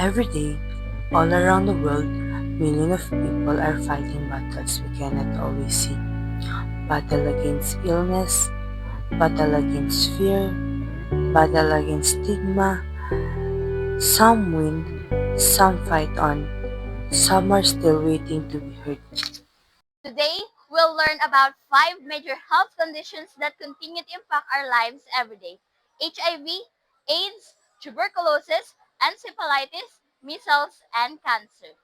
Every day, all around the world, millions of people are fighting battles we cannot always see. Battle against illness, battle against fear, battle against stigma. Some win, some fight on, some are still waiting to be heard. Today, we'll learn about 5 major health conditions that continue to impact our lives every day: HIV, AIDS, tuberculosis, encephalitis, measles, and cancer.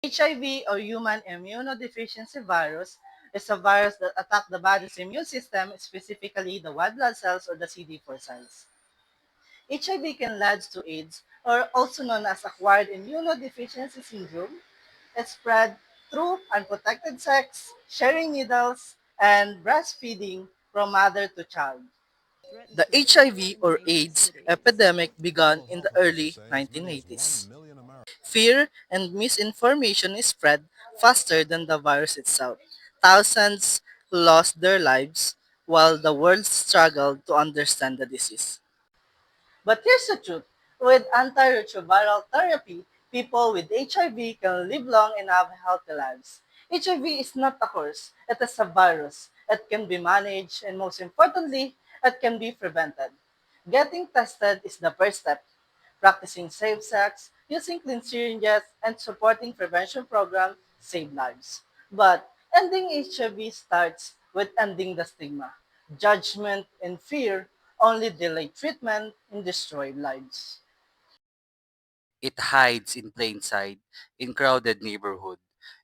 HIV or human immunodeficiency virus is a virus that attacks the body's immune system, specifically the white blood cells or the CD4 cells. HIV can lead to AIDS, or also known as acquired immunodeficiency syndrome. It's spread through unprotected sex, sharing needles, and breastfeeding from mother to child. The HIV or AIDS epidemic began in the early 1980s. Fear and misinformation is spread faster than the virus itself. Thousands lost their lives while the world struggled to understand the disease. But here's the truth. With antiretroviral therapy, people with HIV can live long and have healthy lives. HIV is not a curse, it is a virus. It can be managed and most importantly, it can be prevented. Getting tested is the first step. Practicing safe sex, using clean syringes, and supporting prevention programs save lives. But ending HIV starts with ending the stigma. Judgment and fear only delay treatment and destroy lives. It hides in plain sight, in crowded neighborhood,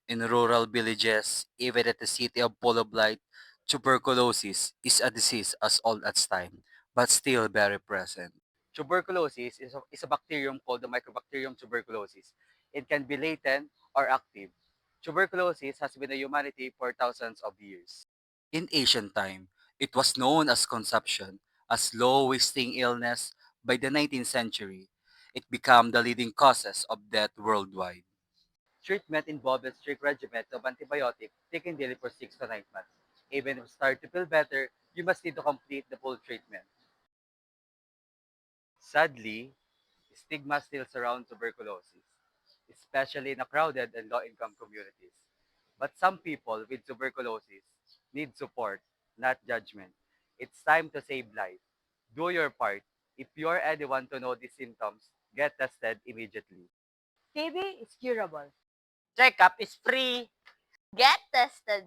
in rural villages, even at the city of full of light. Tuberculosis is a disease as old as time, but still very present. Tuberculosis is a bacterium called the Mycobacterium tuberculosis. It can be latent or active. Tuberculosis has been a humanity for thousands of years. In ancient time, it was known as consumption, a slow-wasting illness. By the 19th century, it became the leading causes of death worldwide. Treatment involved a strict regimen of antibiotic taken daily for 6 to 9 months. Even if you start to feel better, you must need to complete the full treatment. Sadly, stigma still surrounds tuberculosis, especially in a crowded and low-income communities. But some people with tuberculosis need support, not judgment. It's time to save life. Do your part. If you're anyone to know these symptoms, get tested immediately. TB is curable. Checkup is free. Get tested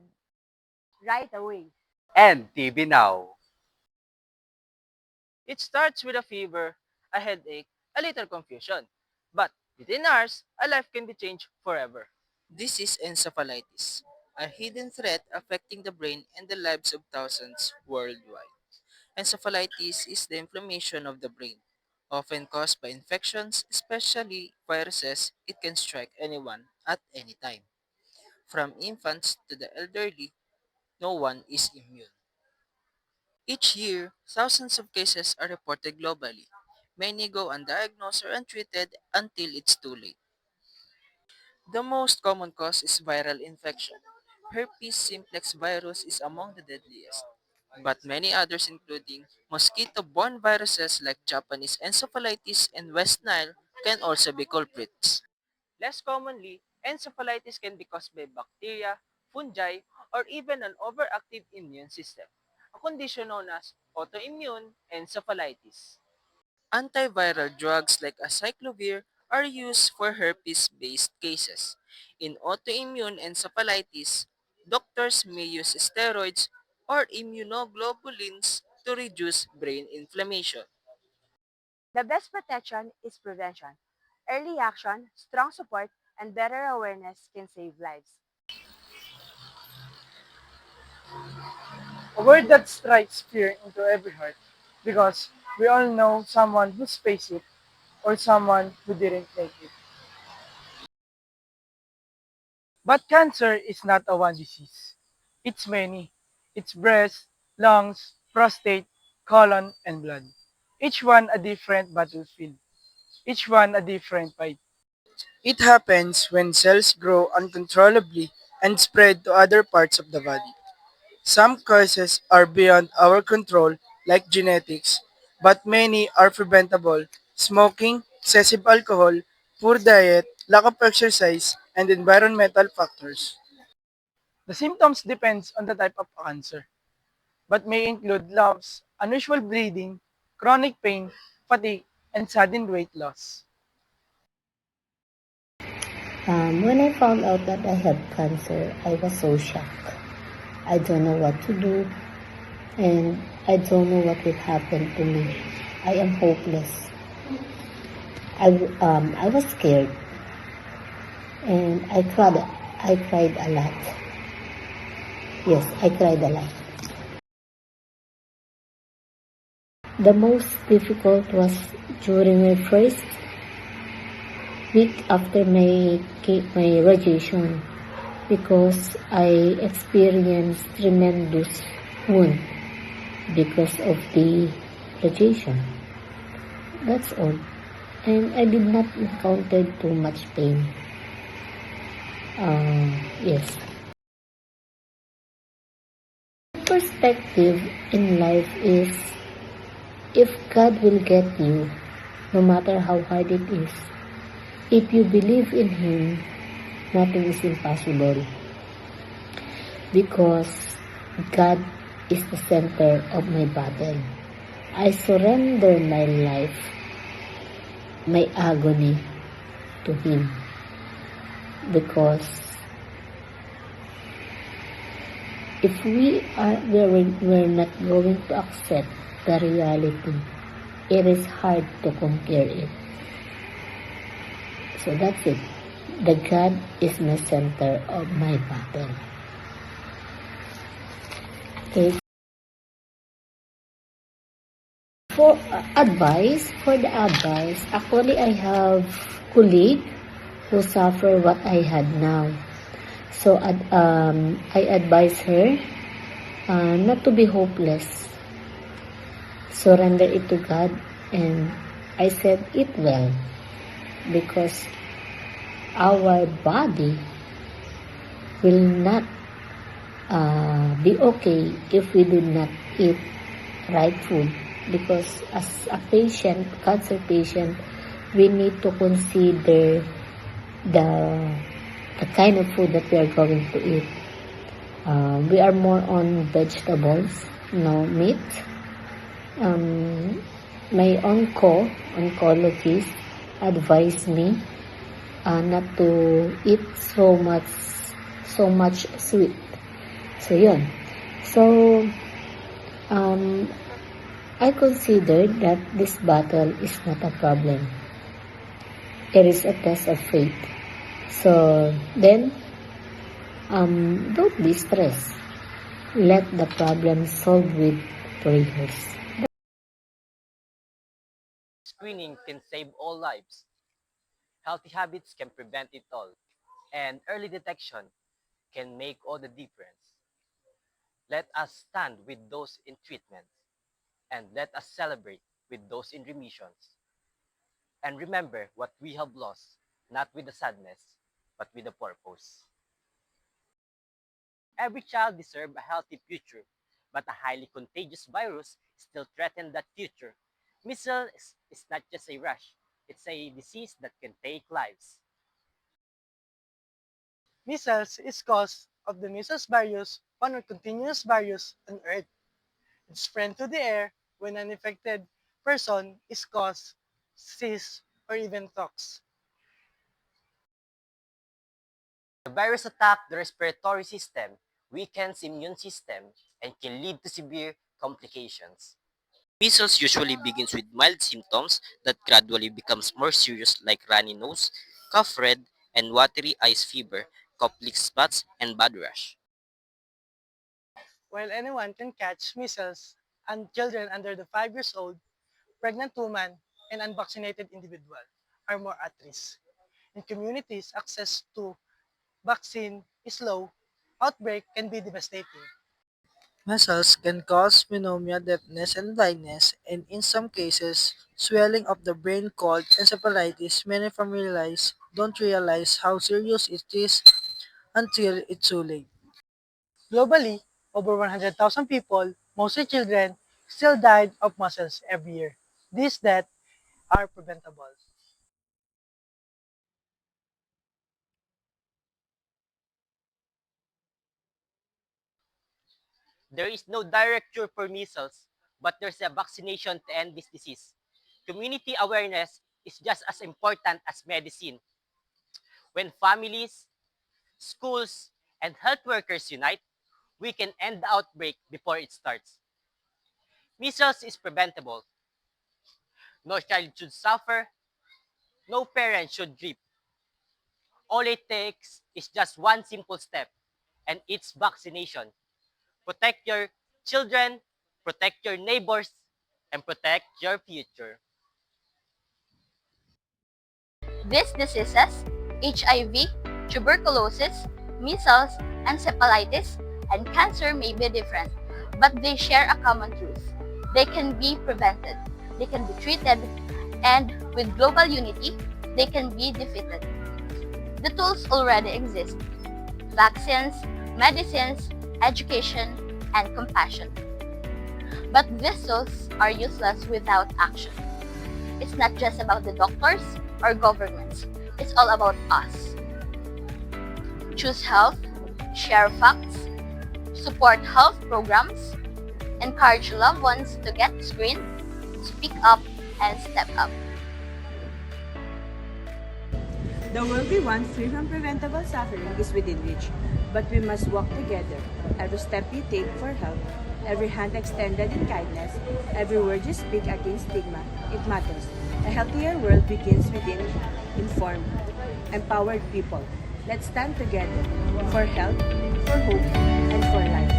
right away. And TB now. It starts with a fever, a headache, a little confusion. But within hours, a life can be changed forever. This is encephalitis, a hidden threat affecting the brain and the lives of thousands worldwide. Encephalitis is the inflammation of the brain. Often caused by infections, especially viruses, it can strike anyone at any time. From infants to the elderly, no one is immune. Each year, thousands of cases are reported globally. Many go undiagnosed or untreated until it's too late. The most common cause is viral infection. Herpes simplex virus is among the deadliest, but many others including mosquito-borne viruses like Japanese encephalitis and West Nile can also be culprits. Less commonly, encephalitis can be caused by bacteria, fungi, or even an overactive immune system, a condition known as autoimmune encephalitis. Antiviral drugs like acyclovir are used for herpes-based cases. In autoimmune encephalitis, doctors may use steroids or immunoglobulins to reduce brain inflammation. The best protection is prevention. Early action, strong support, and better awareness can save lives. A word that strikes fear into every heart because we all know someone who's faced it or someone who didn't make it. But cancer is not a one disease. It's many. It's breast, lungs, prostate, colon, and blood. Each one a different battlefield. Each one a different fight. It happens when cells grow uncontrollably and spread to other parts of the body. Some causes are beyond our control, like genetics, but many are preventable. Smoking, excessive alcohol, poor diet, lack of exercise, and environmental factors. The symptoms depends on the type of cancer, but may include lumps, unusual bleeding, chronic pain, fatigue, and sudden weight loss. When I found out that I had cancer, I was so shocked. I don't know what to do, and I don't know what will happen to me. I am hopeless. I was scared, and I cried. I cried a lot. Yes, I cried a lot. The most difficult was during my first week after my radiation, because I experienced tremendous wound because of the radiation. That's all. And I did not encounter too much pain. Yes. Perspective in life is, if God will get you, no matter how hard it is, if you believe in Him, nothing is impossible. Because God is the center of my battle. I surrender my life, my agony to Him. Because if we're not going to accept the reality, it is hard to compare it. So that's it. The God is my center of my battle. Okay. For the advice, actually I have colleague who suffer what I had now. So I advise her not to be hopeless. Surrender it to God, and I said it well, because our body will not be okay if we do not eat right food. Because as a patient, cancer patient, we need to consider the kind of food that we are going to eat. We are more on vegetables, no meat. My oncologist advised me not to eat so much sweet. So yun. So I considered that this battle is not a problem. It is a test of faith. So then, don't be stressed. Let the problem solve with prayers. Screening can save all lives. Healthy habits can prevent it all. And early detection can make all the difference. Let us stand with those in treatment, and let us celebrate with those in remissions. And remember what we have lost, not with the sadness, but with a purpose. Every child deserves a healthy future, but a highly contagious virus still threatens that future. Measles is not just a rash, it's a disease that can take lives. Measles is caused of the measles virus, one or continuous virus on Earth. It spread through the air when an infected person is caused, sneeze, or even talks. The virus attacks the respiratory system, weakens immune system, and can lead to severe complications. Measles usually begins with mild symptoms that gradually becomes more serious, like runny nose, cough red, and watery eyes fever, complete spots, and bad rash. While anyone can catch measles, and children under the 5 years old, pregnant women, and unvaccinated individuals are more at risk. In communities, access to vaccine is low, outbreak can be devastating. Measles can cause pneumonia, deafness, and blindness, and in some cases, swelling of the brain called encephalitis. Many families don't realize how serious it is until it's too late. Globally, over 100,000 people, mostly children, still died of measles every year. These deaths are preventable. There is no direct cure for measles, but there's a vaccination to end this disease. Community awareness is just as important as medicine. When families, schools, and health workers unite, we can end the outbreak before it starts. Measles is preventable. No child should suffer. No parent should grieve. All it takes is just one simple step, and it's vaccination. Protect your children, protect your neighbors, and protect your future. These diseases, HIV, tuberculosis, measles, encephalitis, and cancer may be different, but they share a common truth. They can be prevented, they can be treated, and with global unity, they can be defeated. The tools already exist: vaccines, medicines, education, and compassion. But these tools are useless without action. It's not just about the doctors or governments. It's all about us. Choose health, share facts, support health programs, encourage loved ones to get screened, speak up, and step up. The world we want, free from preventable suffering, is within reach. But we must walk together. Every step you take for help, every hand extended in kindness, every word you speak against stigma, it matters. A healthier world begins within informed, empowered people. Let's stand together for health, for hope, and for life.